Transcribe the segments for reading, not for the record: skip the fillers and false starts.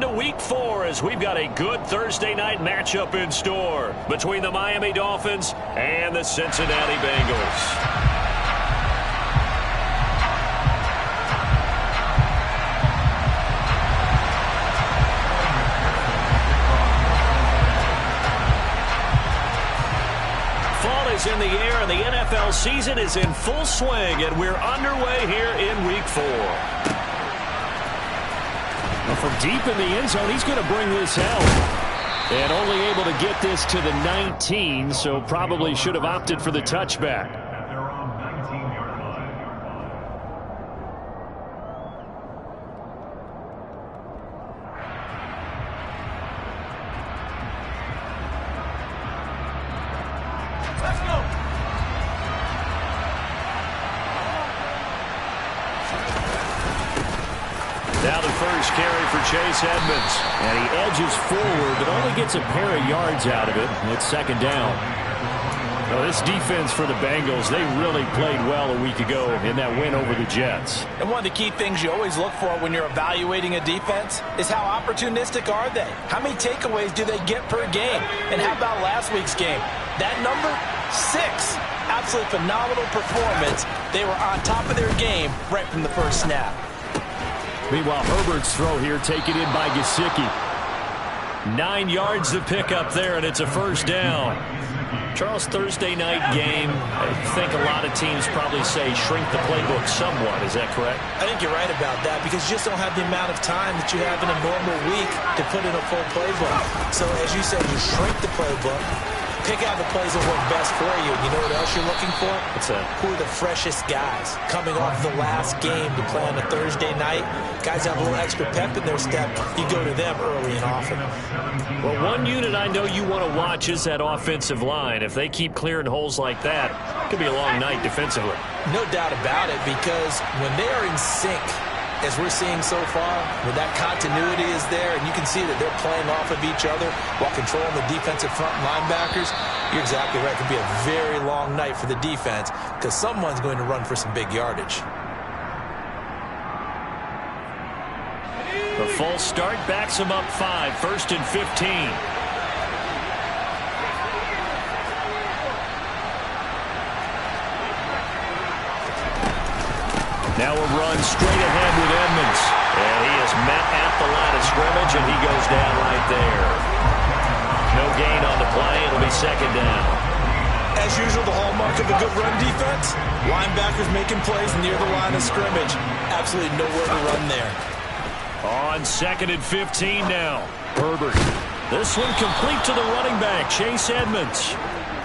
To week 4 as we've got a good Thursday night matchup in store between the Miami Dolphins and the Cincinnati Bengals. Fall is in the air and the NFL season is in full swing, and we're underway here in week 4. From deep in the end zone, he's going to bring this out. And only able to get this to the 19, so probably should have opted for the touchback. Let's go. Now the first carry for Chase Edmonds. And he edges forward, but only gets a pair of yards out of it. It's second down. Well, this defense for the Bengals, they really played well a week ago in that win over the Jets. And one of the key things you always look for when you're evaluating a defense is how opportunistic are they? How many takeaways do they get per game? And how about last week's game? That number, 6. Absolutely phenomenal performance. They were on top of their game right from the first snap. Meanwhile, Herbert's throw here taken in by Gesicki. 9 yards to pick up there, and it's a first down. Charles, Thursday night game, I think a lot of teams probably say shrink the playbook somewhat. Is that correct? I think you're right about that because you just don't have the amount of time that you have in a normal week to put in a full playbook. So as you said, you shrink the playbook. Pick out the plays that work best for you. You know what else you're looking for? What's that? Who are the freshest guys coming off the last game to play on a Thursday night? Guys have a little extra pep in their step. You go to them early and often. Well, one unit I know you want to watch is that offensive line. If they keep clearing holes like that, it could be a long night defensively. No doubt about it, because when they are in sync, as we're seeing so far, when that continuity is there and you can see that they're playing off of each other while controlling the defensive front linebackers, you're exactly right. It could be a very long night for the defense because someone's going to run for some big yardage. The false start backs him up 5, first and 15. Now a run straight ahead with Edmonds. And he is met at the line of scrimmage, and he goes down right there. No gain on the play. It'll be second down. As usual, the hallmark of a good run defense, linebackers making plays near the line of scrimmage. Absolutely nowhere to run there. On second and 15 now. Herbert. This one complete to the running back, Chase Edmonds.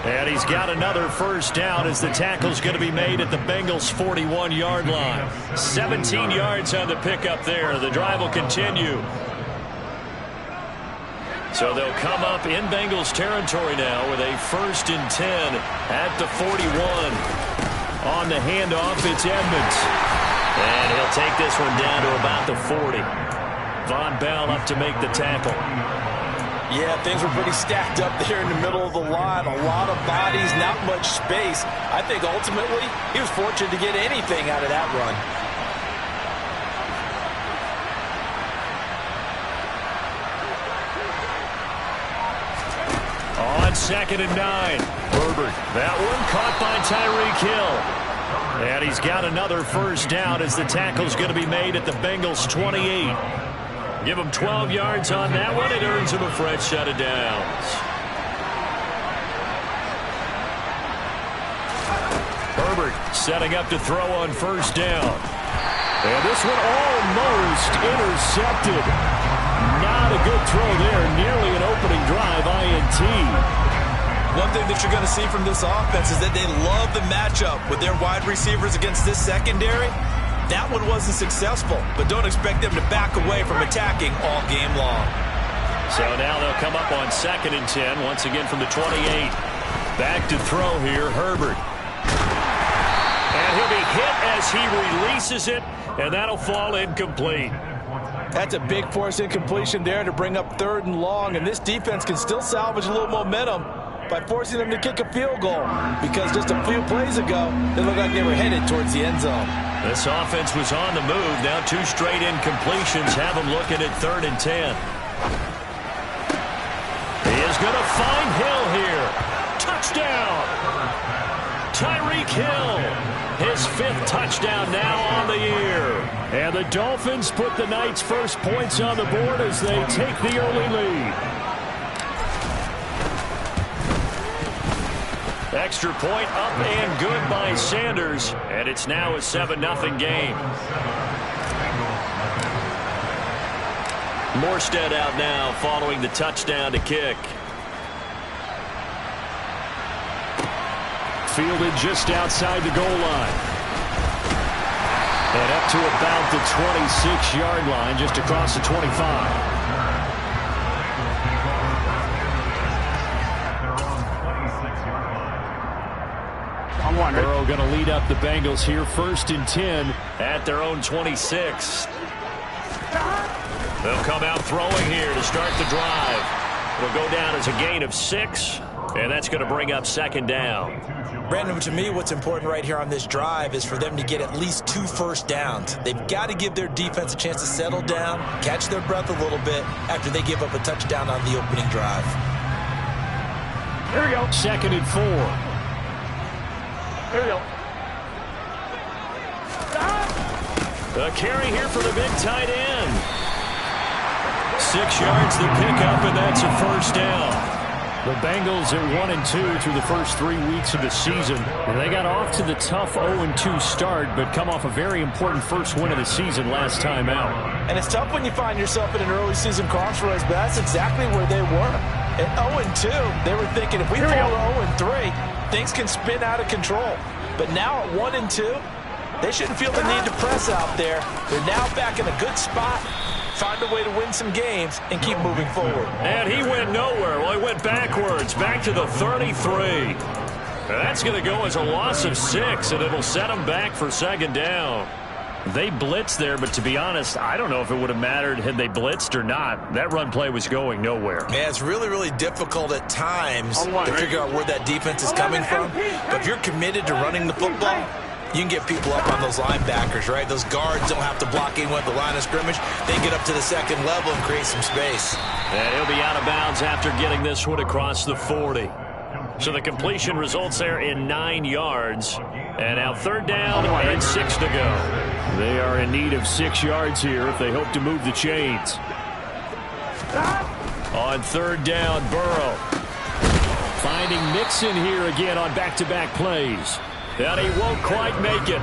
And he's got another first down as the tackle's going to be made at the Bengals' 41-yard line. 17 yards on the pickup there. The drive will continue. So they'll come up in Bengals territory now with a first and 10 at the 41. On the handoff, it's Edmonds. And he'll take this one down to about the 40. Von Bell up to make the tackle. Yeah, things were pretty stacked up there in the middle of the line. A lot of bodies, not much space. I think ultimately he was fortunate to get anything out of that run. On second and 9. Herbert. That one caught by Tyreek Hill. And he's got another first down as the tackle's going to be made at the Bengals' 28. Give him 12 yards on that one. It earns him a fresh set of downs. Herbert setting up to throw on first down. And this one almost intercepted. Not a good throw there. Nearly an opening drive, INT. One thing that you're going to see from this offense is that they love the matchup with their wide receivers against this secondary. That one wasn't successful, but don't expect them to back away from attacking all game long. So now they'll come up on second and 10, once again from the 28. Back to throw here, Herbert. And he'll be hit as he releases it, and that'll fall incomplete. That's a big force incompletion there to bring up third and long, and this defense can still salvage a little momentum by forcing them to kick a field goal, because just a few plays ago, they looked like they were headed towards the end zone. This offense was on the move. Now 2 straight incompletions have them looking at 3rd and 10. He is going to find Hill here. Touchdown! Tyreek Hill, his 5th touchdown now on the year. And the Dolphins put the Knights' first points on the board as they take the early lead. Extra point up and good by Sanders, and it's now a 7-0 game. Morstead out now following the touchdown to kick. Fielded just outside the goal line. And up to about the 26-yard line, just across the 25. Burrow going to lead up the Bengals here, 1st and 10 at their own 26. They'll come out throwing here to start the drive. It'll go down as a gain of 6, and that's going to bring up 2nd down. Brandon, to me, what's important right here on this drive is for them to get at least 2 first downs. They've got to give their defense a chance to settle down, catch their breath a little bit after they give up a touchdown on the opening drive. Here we go. 2nd and 4. Here we go. A carry here for the big tight end. 6 yards to pick up, and that's a 1st down. The Bengals are 1-2 through the first 3 weeks of the season. And they got off to the tough 0-2 start, but come off a very important first win of the season last time out. And it's tough when you find yourself in an early season crossroads, but that's exactly where they were. At 0-2, they were thinking if we pull 0-3, things can spin out of control. But now at 1-2, they shouldn't feel the need to press out there. They're now back in a good spot. Find a way to win some games and keep moving forward. And he went nowhere. Well, he went backwards, back to the 33. That's going to go as a loss of 6, and it'll set them back for 2nd down. They blitzed there, but to be honest, I don't know if it would have mattered had they blitzed or not. That run play was going nowhere. Yeah, it's really, really difficult at times to figure out where that defense is coming from. But if you're committed to running the football, you can get people up on those linebackers, right? Those guards don't have to block in with the line of scrimmage. They get up to the 2nd level and create some space. And he'll be out of bounds after getting this one across the 40. So the completion results there in 9 yards. And now 3rd down and 6 to go. They are in need of 6 yards here if they hope to move the chains. On 3rd down, Burrow. Finding Mixon here again on back-to-back plays. And he won't quite make it.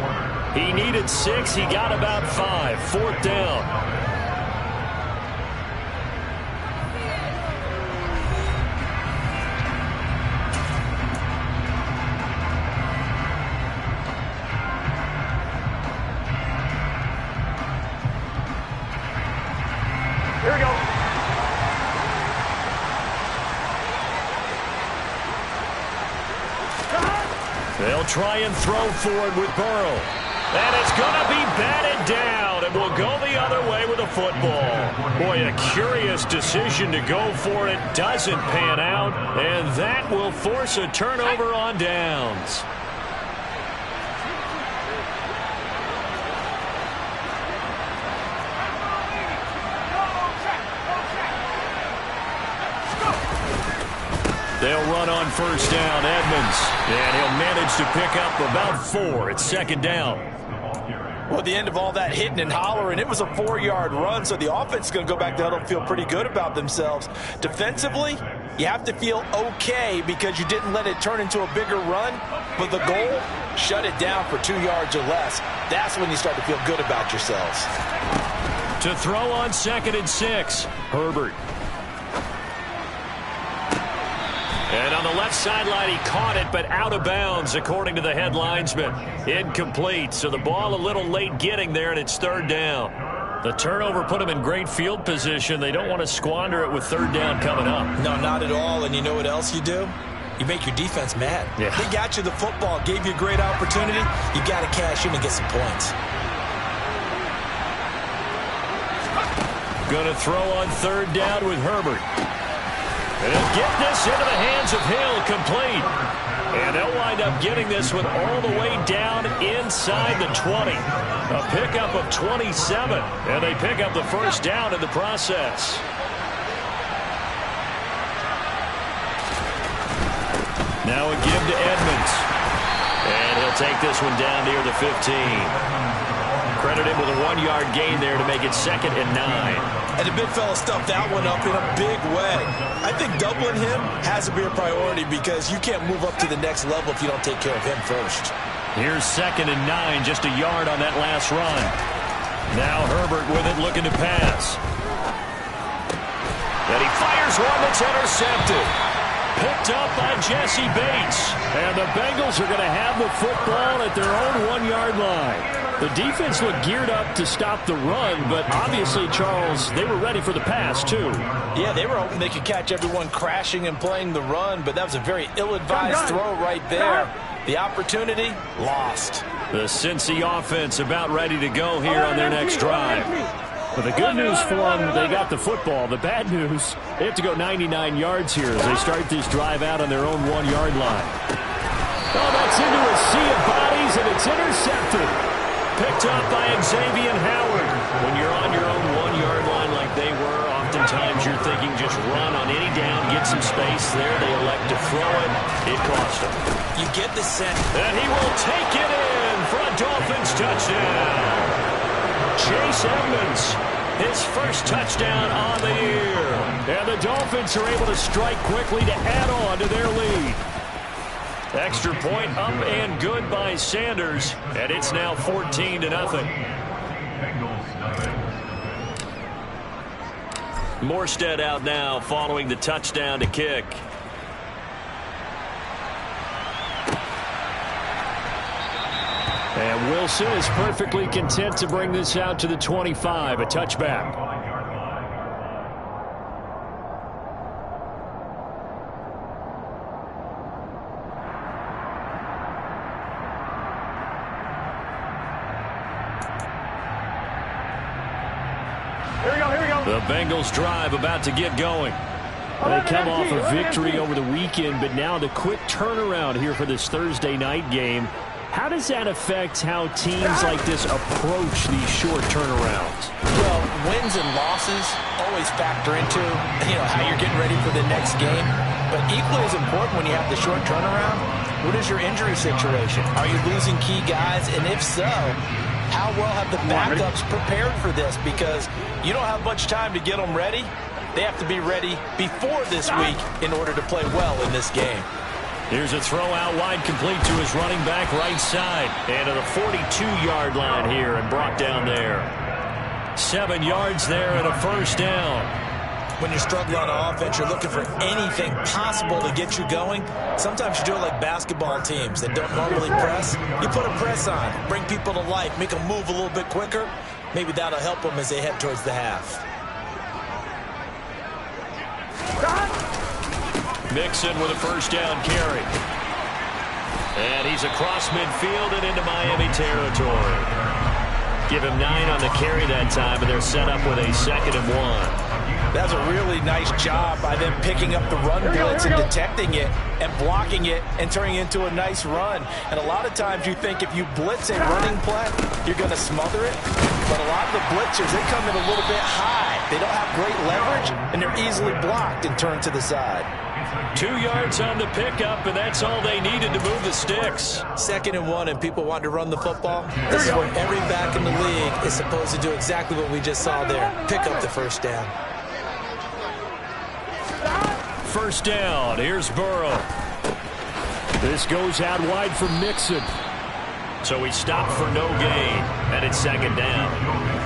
He needed 6. He got about 5. 4th down. Here we go. They'll try and throw for it with Burrow. And it's going to be batted down. It will go the other way with a football. Boy, a curious decision to go for it. Doesn't pan out. And that will force a turnover on downs. They'll run on 1st down, Edmonds. And he'll manage to pick up about 4. It's 2nd down. Well, at the end of all that hitting and hollering, it was a 4-yard run, so the offense is going to go back to huddle and feel pretty good about themselves. Defensively, you have to feel okay because you didn't let it turn into a bigger run, but the goal, shut it down for 2 yards or less. That's when you start to feel good about yourselves. To throw on 2nd and 6, Herbert. And on the left sideline, he caught it, but out of bounds, according to the head linesman. Incomplete, so the ball a little late getting there, and it's 3rd down. The turnover put them in great field position. They don't want to squander it with 3rd down coming up. No, not at all, and you know what else you do? You make your defense mad. Yeah. They got you the football, gave you a great opportunity. You got to cash in and get some points. Going to throw on 3rd down with Herbert. And he'll get this into the hands of Hill, complete. And they'll wind up getting this one all the way down inside the 20. A pickup of 27. And they pick up the first down in the process. Now a give to Edmonds. And he'll take this one down near the 15. Credited with a 1-yard gain there to make it 2nd and 9. And the big fella stuffed that one up in a big way. I think doubling him has to be a priority because you can't move up to the next level if you don't take care of him first. Here's 2nd and 9, just a yard on that last run. Now Herbert with it, looking to pass. And he fires one that's intercepted. Picked up by Jesse Bates. And the Bengals are going to have the football at their own 1-yard line. The defense looked geared up to stop the run, but obviously, Charles, they were ready for the pass, too. Yeah, they were hoping they could catch everyone crashing and playing the run, but that was a very ill-advised throw right there. The opportunity, lost. The Cincy offense about ready to go here on their next drive. But the good news for them, they got the football. The bad news, they have to go 99 yards here as they start this drive out on their own 1-yard line. Oh, that's into a sea of bodies, and it's intercepted. Picked up by Xavier Howard. When you're on your own 1-yard line like they were, oftentimes you're thinking just run on any down, get some space there. They elect to throw it. It cost them. You get the sense. And he will take it in for a Dolphins touchdown. Chase Edmonds, his first touchdown on the year. And the Dolphins are able to strike quickly to add on to their lead. Extra point up and good by Sanders, and it's now 14-0. Morstead out now following the touchdown to kick. And Wilson is perfectly content to bring this out to the 25, a touchback. The Bengals drive about to get going. They come off a victory over the weekend, but now the quick turnaround here for this Thursday night game. How does that affect how teams like this approach these short turnarounds? Well, wins and losses always factor into, how you're getting ready for the next game. But equally as important when you have the short turnaround, what is your injury situation? Are you losing key guys? And if so, how well have the backups prepared for this? Because you don't have much time to get them ready. They have to be ready before this week in order to play well in this game. Here's a throw out wide, complete to his running back right side. And to the 42-yard line here and brought down there. 7 yards there and a first down. When you're struggling on offense, you're looking for anything possible to get you going. Sometimes you do it like basketball teams that don't normally press. You put a press on, bring people to life, make them move a little bit quicker. Maybe that'll help them as they head towards the half. Mixon with a first down carry. And he's across midfield and into Miami territory. Give him 9 on the carry that time, and they're set up with a 2nd and 1. That's a really nice job by them picking up the run blitz and detecting it and blocking it and turning it into a nice run. And a lot of times you think if you blitz a running play, you're going to smother it. But a lot of the blitzers, they come in a little bit high. They don't have great leverage, and they're easily blocked and turned to the side. 2 yards on the pickup, and that's all they needed to move the sticks. 2nd and 1, and people want to run the football. This is where every back in the league is supposed to do exactly what we just saw there. Pick up the first down. First down. Here's Burrow. This goes out wide for Mixon. So he stopped for no gain, and it's 2nd down.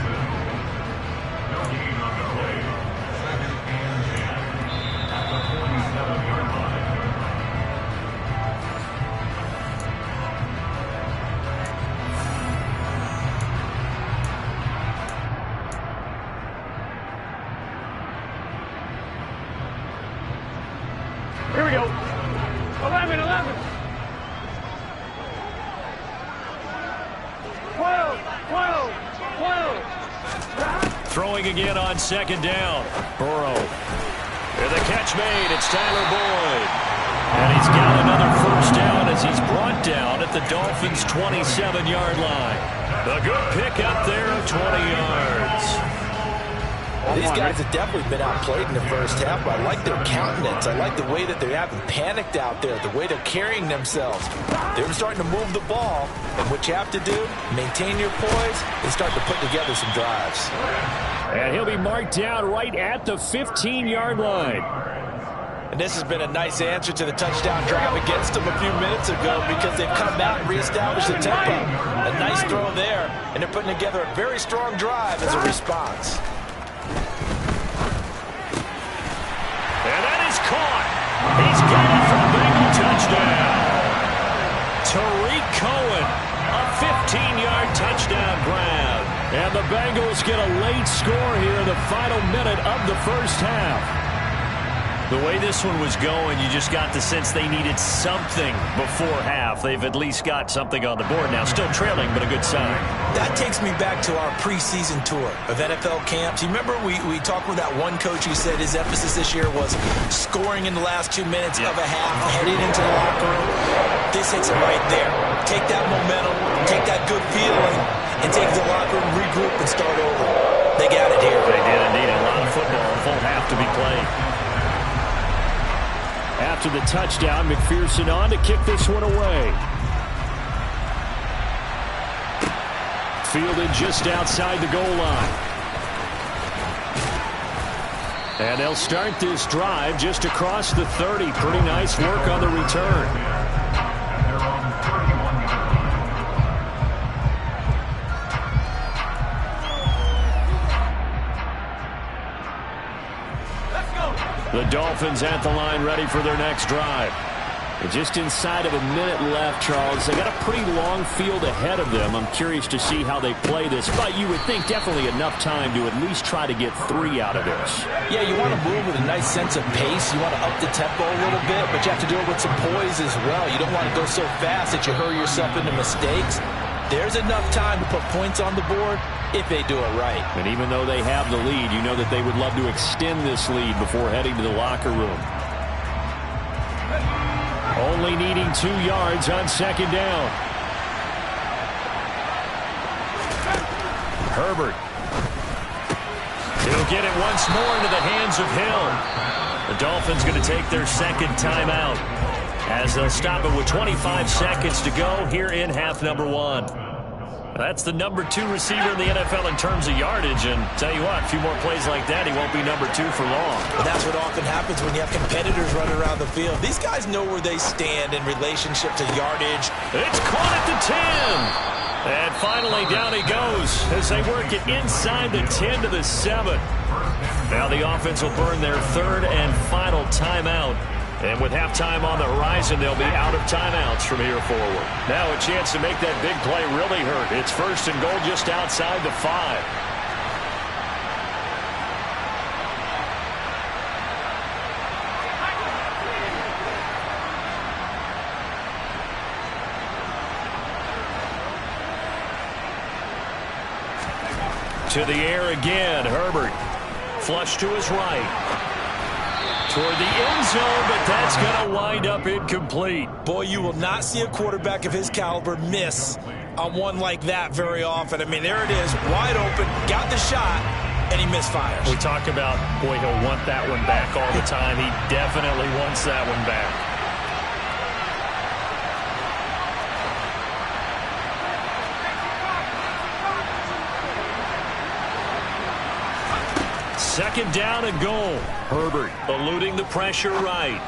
Here we go. 11, 11. 12, 12, 12. Throwing again on 2nd down. Burrow. And the catch catch made. It's Tyler Boyd. And he's got another first down as he's brought down at the Dolphins' 27-yard line. A good pick up there of 20 yards. These guys have definitely been outplayed in the first half, but I like their countenance. I like the way that they haven't panicked out there, the way they're carrying themselves. They're starting to move the ball, and what you have to do, maintain your poise and start to put together some drives. And he'll be marked down right at the 15-yard line. And this has been a nice answer to the touchdown drive against them a few minutes ago because they've come out and reestablished the tempo. A nice throw there, and they're putting together a very strong drive as a response. And that is caught. He's got it for a Bengal touchdown. Tariq Cohen, a 15-yard touchdown grab. And the Bengals get a late score here in the final minute of the first half. The way this one was going, you just got the sense they needed something before half. They've at least got something on the board now. Still trailing, but a good sign. That takes me back to our preseason tour of NFL camps. You remember we talked with that one coach who said his emphasis this year was scoring in the last 2 minutes of a half, heading into the locker room. This hits it right there. Take that momentum, take that good feeling, and take the locker room, regroup, and start over. They got it here. They did indeed. A lot of football, a full half to be played. After the touchdown, McPherson on to kick this one away. Fielded just outside the goal line. And they'll start this drive just across the 30. Pretty nice work on the return. The Dolphins at the line ready for their next drive. And just inside of a minute left, Charles. They got a pretty long field ahead of them. I'm curious to see how they play this. But you would think definitely enough time to at least try to get 3 out of this. Yeah, you want to move with a nice sense of pace. You want to up the tempo a little bit, but you have to do it with some poise as well. You don't want to go so fast that you hurry yourself into mistakes. There's enough time to put points on the board if they do it right. And even though they have the lead, you know that they would love to extend this lead before heading to the locker room. Only needing 2 yards on second down. Herbert. He'll get it once more into the hands of Hill. The Dolphins going to take their second timeout as they'll stop it with 25 seconds to go here in half number 1. That's the number 2 receiver in the NFL in terms of yardage. And tell you what, a few more plays like that, he won't be number 2 for long. But that's what often happens when you have competitors running around the field. These guys know where they stand in relationship to yardage. It's caught at the 10. And finally, down he goes as they work it inside the 10 to the 7. Now the offense will burn their 3rd and final timeout. And with halftime on the horizon, they'll be out of timeouts from here forward. Now a chance to make that big play really hurt. It's 1st and goal just outside the 5. To the air again, Herbert. Flush to his right. Toward the end zone, but that's going to wind up incomplete. Boy, you will not see a quarterback of his caliber miss on one like that very often. I mean, there it is, wide open, got the shot, and he misfires. We talk about, boy, he'll want that one back all the time. He definitely wants that one back. Second down and goal. Herbert eluding the pressure right.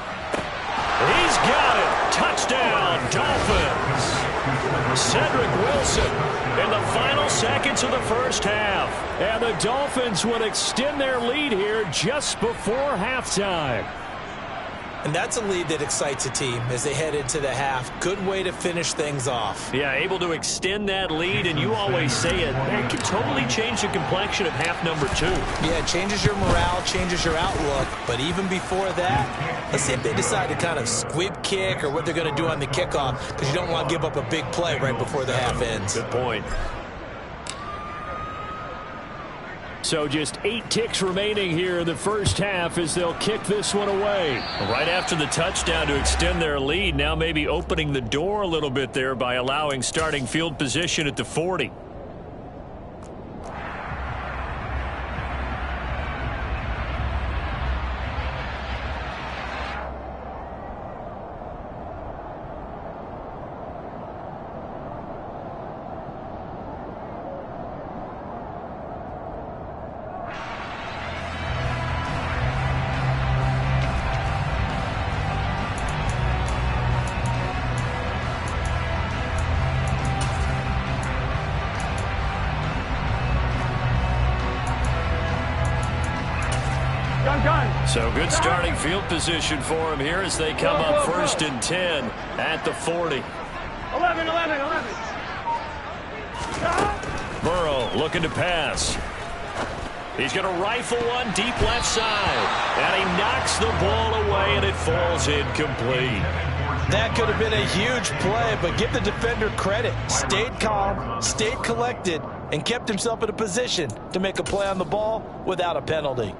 He's got it. Touchdown, Dolphins. Cedric Wilson in the final seconds of the first half. And the Dolphins would extend their lead here just before halftime. And that's a lead that excites a team as they head into the half. Good way to finish things off. Yeah, able to extend that lead, and you always say it can totally change the complexion of half number 2. Yeah, it changes your morale, changes your outlook. But even before that, let's see if they decide to kind of squib kick or what they're going to do on the kickoff, because you don't want to give up a big play right before the half ends. Good point. So just 8 ticks remaining here in the first half as they'll kick this one away. Right after the touchdown to extend their lead, now maybe opening the door a little bit there by allowing starting field position at the 40. So good starting field position for him here as they come up 1st and 10 at the 40. 11. Burrow looking to pass. He's going to rifle one deep left side. And he knocks the ball away and it falls incomplete. That could have been a huge play, but give the defender credit. Stayed calm, stayed collected, and kept himself in a position to make a play on the ball without a penalty.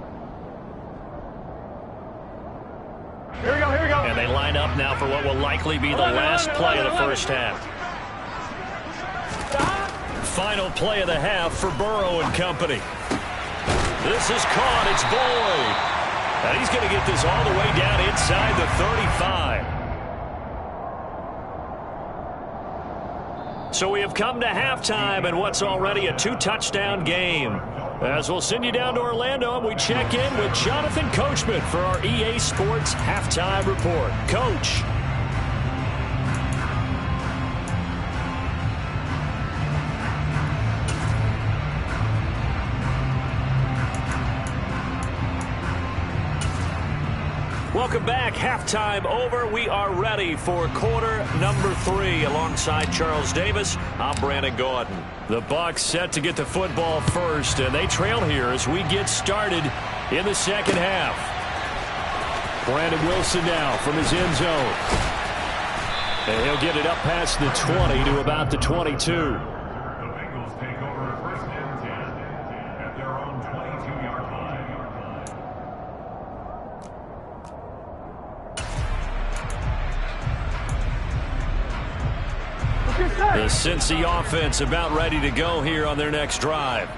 Here we go. And they line up now for what will likely be the last play of the first half. Final play of the half for Burrow and company. This is caught. It's Boyd. And he's going to get this all the way down inside the 35. So we have come to halftime and what's already a 2-touchdown game. As we'll send you down to Orlando, and we check in with Jonathan Coachman for our EA Sports Halftime Report. Coach. Welcome back. Halftime over. We are ready for quarter number 3 alongside Charles Davis. I'm Brandon Gordon. The Bucs set to get the football first, and they trail here as we get started in the second half. Brandon Wilson now from his end zone. And he'll get it up past the 20 to about the 22. The Bengals take over 1st and 10 at their own 22-yard line. The Cincy offense about ready to go here on their next drive.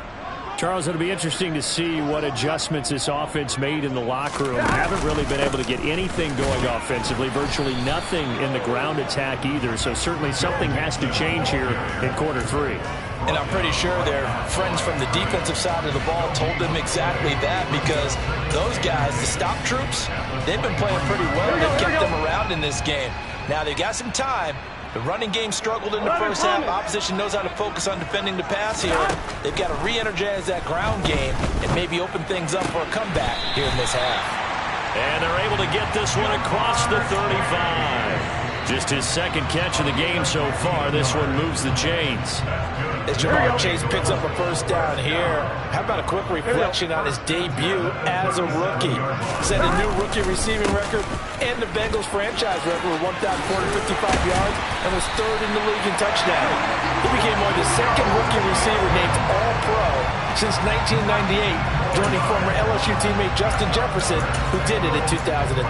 Charles, it'll be interesting to see what adjustments this offense made in the locker room. Haven't really been able to get anything going offensively, virtually nothing in the ground attack either. So certainly something has to change here in quarter 3. And I'm pretty sure their friends from the defensive side of the ball told them exactly that, because those guys, the stop troops, they've been playing pretty well. They've kept them around in this game. Now they've got some time. The running game struggled in the first half. Opposition knows how to focus on defending the pass here. They've got to re-energize that ground game and maybe open things up for a comeback here in this half. And they're able to get this one across the 35. Just his second catch of the game so far. This one moves the chains. As Jamar Chase picks up a first down here, how about a quick reflection on his debut as a rookie? Set a new rookie receiving record and the Bengals franchise record with 1,455 yards and was 3rd in the league in touchdowns. He became only the 2nd rookie receiver named All-Pro since 1998, joining former LSU teammate Justin Jefferson, who did it in 2020.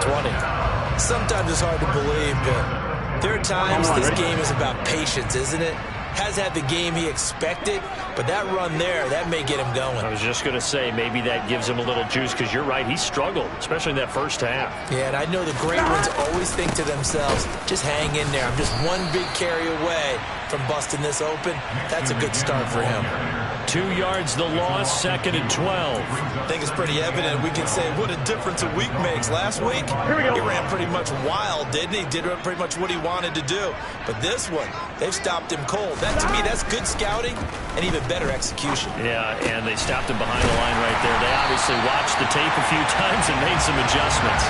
Sometimes it's hard to believe, but there are times this game is about patience, isn't it? Has had the game he expected, but that run there, that may get him going. I was just going to say, maybe that gives him a little juice, because you're right, he struggled, especially in that first half. Yeah, and I know the great ones always think to themselves, just hang in there. I'm just one big carry away from busting this open. That's a good start for him. 2 yards the loss, 2nd and 12. I think it's pretty evident. We can say what a difference a week makes. Last week, he ran pretty much wild, didn't he? Did pretty much what he wanted to do. But this one, they've stopped him cold. That, to me, that's good scouting and even better execution. Yeah, and they stopped him behind the line right there. They obviously watched the tape a few times and made some adjustments.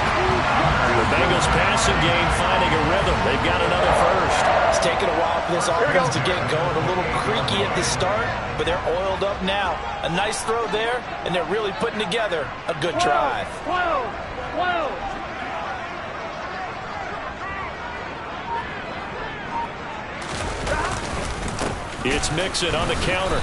The Bengals passing game finding a rhythm. They've got another first. It's taken a while for this offense to get going. A little creaky at the start, but they're oiled up now. A nice throw there, and they're really putting together a good drive. 12. It's Mixon on the counter.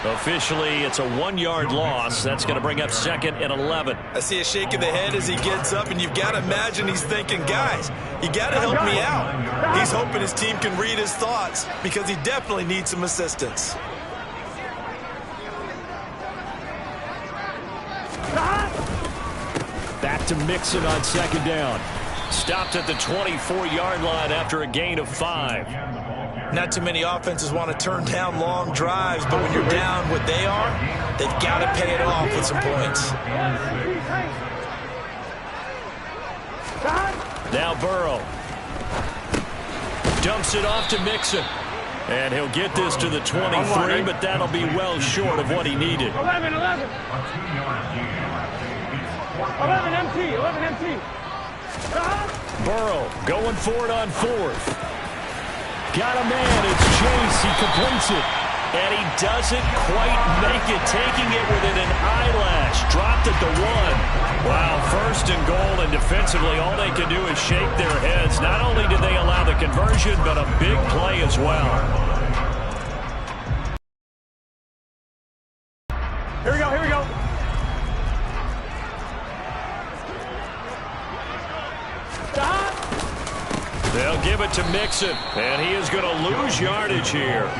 Officially, it's a 1-yard loss. That's going to bring up 2nd and 11. I see a shake of the head as he gets up, and you've got to imagine he's thinking, guys, you got to help me out. He's hoping his team can read his thoughts because he definitely needs some assistance. Back to Mixon on 2nd down. Stopped at the 24-yard line after a gain of 5. Not too many offenses want to turn down long drives, but when you're down what they are, they've got to pay it off with some points. Now Burrow. Dumps it off to Mixon. And he'll get this to the 23, but that'll be well short of what he needed. 11 empty. Burrow going for it on 4th. Got a man, it's Chase, he completes it. And he doesn't quite make it, taking it within an eyelash. Dropped at the 1. Wow, 1st and goal, and defensively all they can do is shake their heads. Not only did they allow the conversion, but a big play as well. Here we go. Stop. They'll give it to Mixon, and he is going to lose yardage here.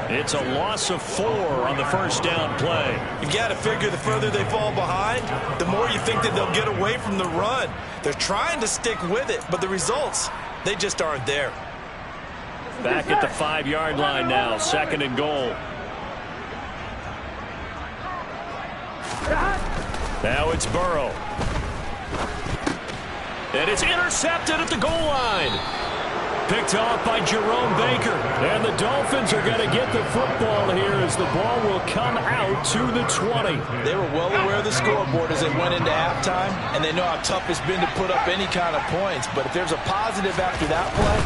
It's a loss of 4 on the 1st down play. You've got to figure the further they fall behind, the more you think that they'll get away from the run. They're trying to stick with it, but the results, they just aren't there. Back at the 5-yard line now, 2nd and goal. Now it's Burrow. And it's intercepted at the goal line. Picked off by Jerome Baker. And the Dolphins are going to get the football here as the ball will come out to the 20. They were well aware of the scoreboard as they went into halftime, and they know how tough it's been to put up any kind of points. But if there's a positive after that play,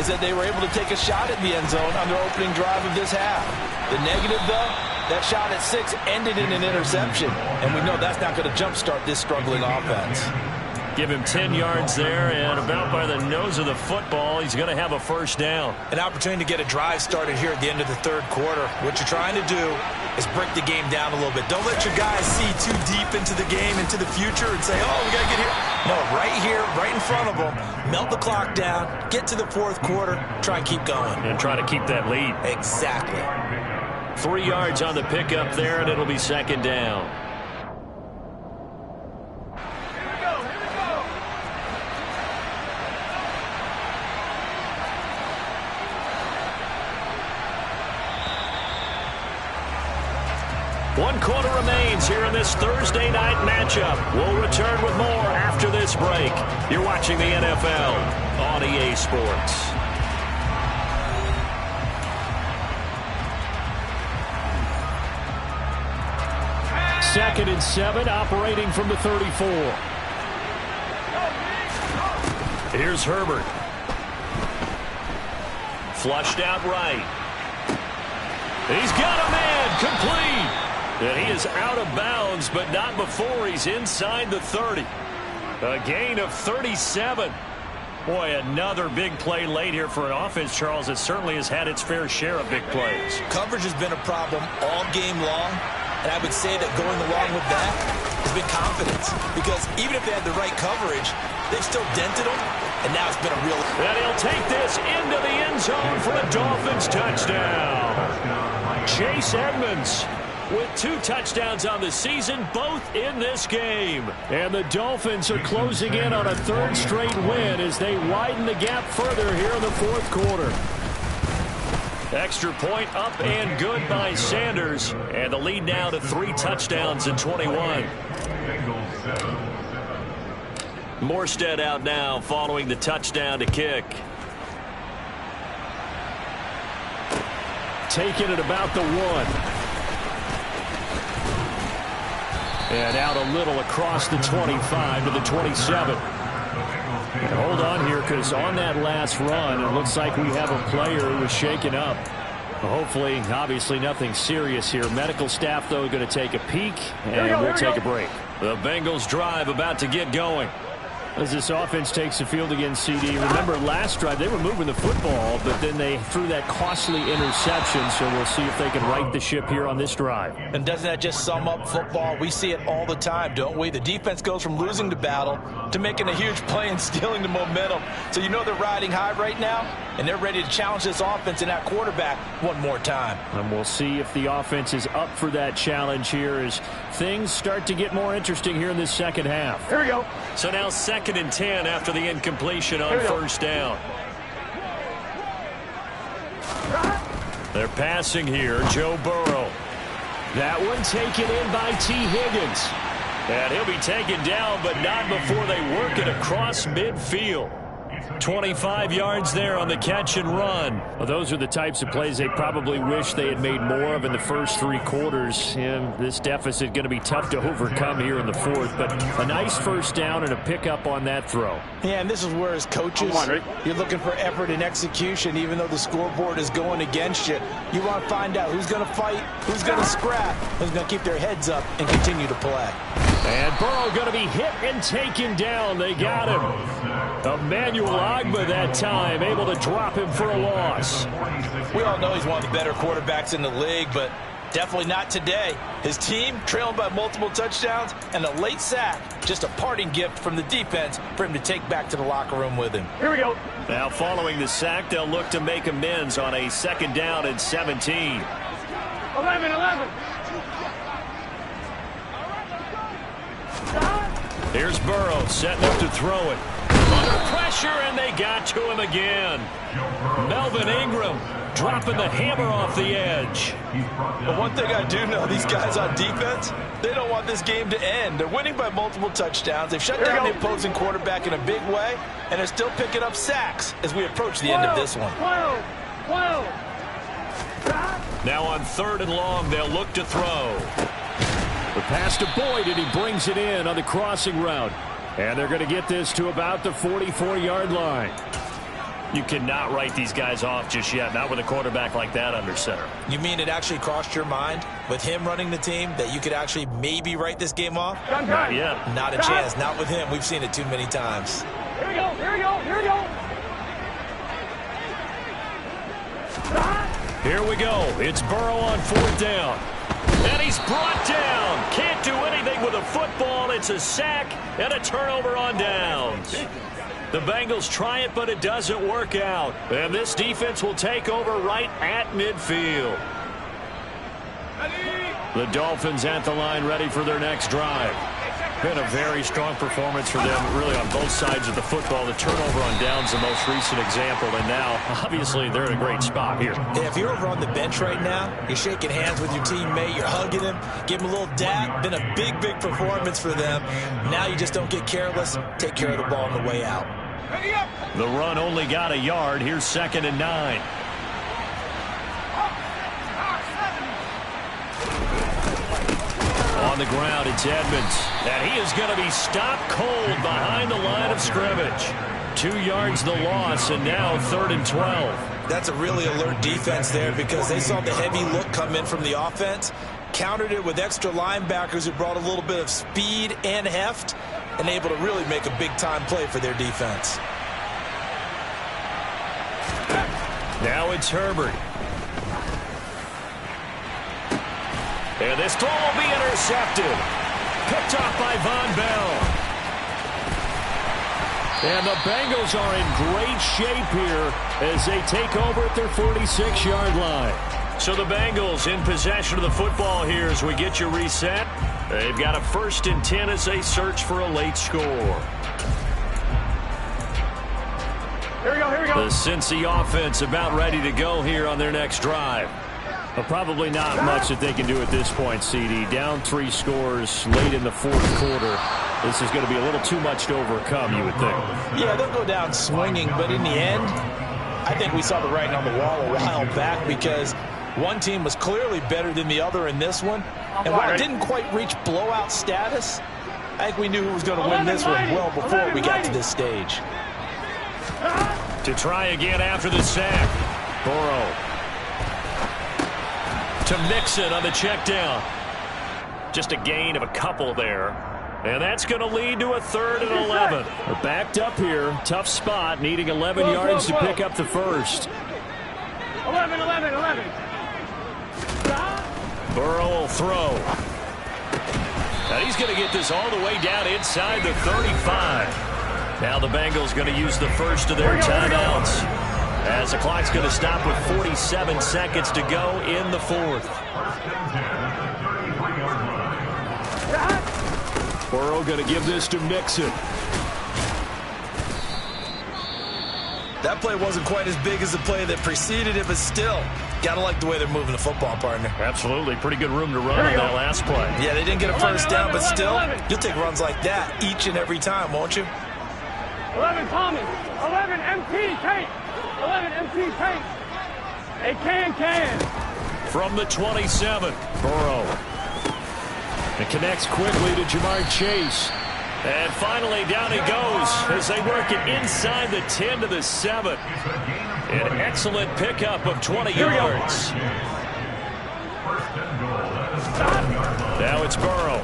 is that they were able to take a shot at the end zone on their opening drive of this half. The negative, though, that shot at 6 ended in an interception, and we know that's not going to jumpstart this struggling offense. Give him 10 yards there, and about by the nose of the football, he's going to have a 1st down. An opportunity to get a drive started here at the end of the 3rd quarter. What you're trying to do is break the game down a little bit. Don't let your guys see too deep into the game, into the future, and say, oh, we got to get here. No, right here, right in front of them, melt the clock down, get to the 4th quarter, try and keep going. And try to keep that lead. Exactly. 3 yards on the pickup there, and it'll be 2nd down. One quarter remains here in this Thursday night matchup. We'll return with more after this break. You're watching the NFL on EA Sports. Second and 7, operating from the 34. Here's Herbert. Flushed out right. He's got a man, complete. And he is out of bounds, but not before he's inside the 30. A gain of 37. Boy, another big play late here for an offense, Charles, that certainly has had its fair share of big plays. Coverage has been a problem all game long, and I would say that going along with that has been confidence. Because even if they had the right coverage, they've still dented them, and now it's been a real... And he'll take this into the end zone for a Dolphins touchdown. Chase Edmonds with 2 touchdowns on the season, both in this game. And the Dolphins are closing in on a 3rd straight win as they widen the gap further here in the 4th quarter. Extra point up and good by Sanders. And the lead now to 3 touchdowns in 21. Morstead out now following the touchdown to kick. Taking it about the 1. And out a little across the 25 to the 27. And hold on here, because on that last run, it looks like we have a player who was shaken up. Hopefully, obviously nothing serious here. Medical staff, though, going to take a peek, and we'll take a break. The Bengals drive about to get going. As this offense takes the field again, CD, remember last drive they were moving the football, but then they threw that costly interception, so we'll see if they can right the ship here on this drive. And doesn't that just sum up football? We see it all the time, don't we? The defense goes from losing the battle to making a huge play and stealing the momentum. So you know they're riding high right now, and they're ready to challenge this offense and that quarterback one more time. And we'll see if the offense is up for that challenge here as things start to get more interesting here in this second half. Here we go. So now 2nd and 10 after the incompletion on first down. They're passing here, Joe Burrow. That one taken in by T. Higgins. And he'll be taken down, but not before they work it across midfield. 25 yards there on the catch and run. Well, those are the types of plays they probably wish they had made more of in the first 3 quarters. And this deficit going to be tough to overcome here in the 4th. But a nice first down and a pickup on that throw. Yeah, and this is where as coaches, you're looking for effort and execution, even though the scoreboard is going against you. You want to find out who's going to fight, who's going to scrap, who's going to keep their heads up and continue to play. And Burrow going to be hit and taken down. They got him. Emmanuel Ogbah that time, able to drop him for a loss. We all know he's one of the better quarterbacks in the league, but definitely not today. His team trailing by multiple touchdowns and a late sack. Just a parting gift from the defense for him to take back to the locker room with him. Here we go. Now following the sack, they'll look to make amends on a 2nd down and 17. 11. Here's Burrow setting up to throw it. Under pressure, and they got to him again. Melvin Ingram dropping the hammer off the edge. But one thing I do know, these guys on defense, they don't want this game to end. They're winning by multiple touchdowns. They've shut down the opposing quarterback in a big way, and they're still picking up sacks as we approach the end of this one. 12. Now on 3rd and long, they'll look to throw. The pass to Boyd, and he brings it in on the crossing route. And they're going to get this to about the 44-yard line. You cannot write these guys off just yet, not with a quarterback like that under center. You mean it actually crossed your mind with him running the team that you could actually maybe write this game off? Not yet. Not a chance. Not with him. We've seen it too many times. Here we go. Here we go. It's Burrow on 4th down. And he's brought down. Can't do anything with a football. It's a sack and a turnover on downs. The Bengals try it, but it doesn't work out. And this defense will take over right at midfield. The Dolphins at the line, ready for their next drive. Been a very strong performance for them, really, on both sides of the football. The turnover on downs, the most recent example, and now, obviously, they're in a great spot here. Yeah, if you're over on the bench right now, you're shaking hands with your teammate, you're hugging him, give him a little dap. Been a big, big performance for them. Now you just don't get careless. Take care of the ball on the way out. The run only got a yard. Here's 2nd and 9. On the ground, it's Edmonds. And he is going to be stopped cold behind the line of scrimmage. 2 yards the loss, and now 3rd and 12. That's a really alert defense there because they saw the heavy look come in from the offense, countered it with extra linebackers who brought a little bit of speed and heft, and able to really make a big-time play for their defense. Now it's Herbert. And this throw will be intercepted. Picked off by Von Bell. And the Bengals are in great shape here as they take over at their 46-yard line. So the Bengals in possession of the football here as we get you reset. They've got a 1st and 10 as they search for a late score. Here we go. The Cincy offense about ready to go here on their next drive. But probably not much that they can do at this point, CD. Down 3 scores late in the 4th quarter. This is going to be a little too much to overcome, you would think. Yeah, they'll go down swinging, but in the end, I think we saw the writing on the wall a while back because one team was clearly better than the other in this one. And while it didn't quite reach blowout status, I think we knew who was going to win this one well before we got to this stage. To try again after the sack. Burrow. To Mixon on the check down. Just a gain of a couple there. And that's going to lead to a 3rd and 11. They're backed up here. Tough spot, needing 11 yards to pick up the first. 11, 11, 11. Burrow will throw. And he's going to get this all the way down inside the 35. Now the Bengals going to use the first of their timeouts, as the clock's going to stop with 47 seconds to go in the 4th. Burrow going to give this to Mixon. That play wasn't quite as big as the play that preceded it, but still, gotta like the way they're moving the football, partner. Absolutely. Pretty good room to run on that last play. Yeah, they didn't get a first down, but still, you'll take runs like that each and every time, won't you? 11 Thomas. 11 MT Tate. 11 MT Tate. A can. From the 27, Burrow. It connects quickly to Jamar Chase. And finally, down he goes as they work it inside the 10 to the 7. An excellent pickup of 20 yards. Now it's Burrow.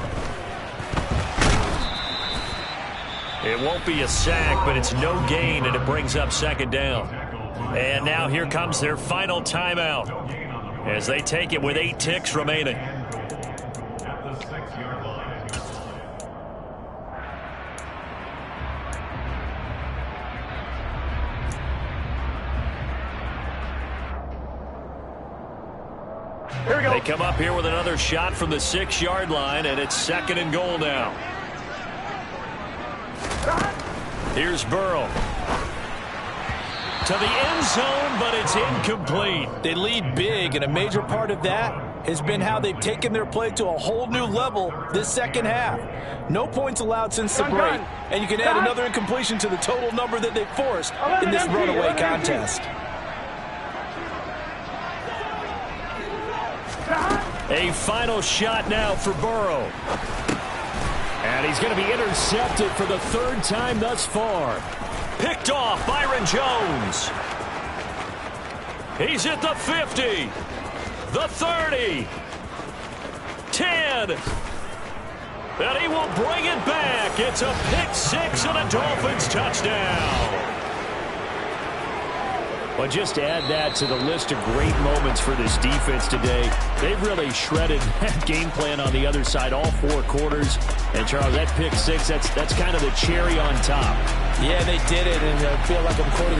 It won't be a sack, but it's no gain, and it brings up 2nd down. And now here comes their final timeout as they take it with 8 ticks remaining. They come up here with another shot from the 6-yard line, and it's 2nd and goal now. Here's Burrow. To the end zone, but it's incomplete. They lead big, and a major part of that has been how they've taken their play to a whole new level this second half. No points allowed since the break, and you can add another incompletion to the total number that they forced in this runaway contest. A final shot now for Burrow. And he's going to be intercepted for the 3rd time thus far. Picked off Byron Jones. He's at the 50. The 30. 10. And he will bring it back. It's a pick 6 and a Dolphins touchdown. Well, just to add that to the list of great moments for this defense today, they've really shredded that game plan on the other side all 4 quarters. And, Charles, that pick 6, that's kind of the cherry on top. Yeah, they did it, and I feel like I'm quoting a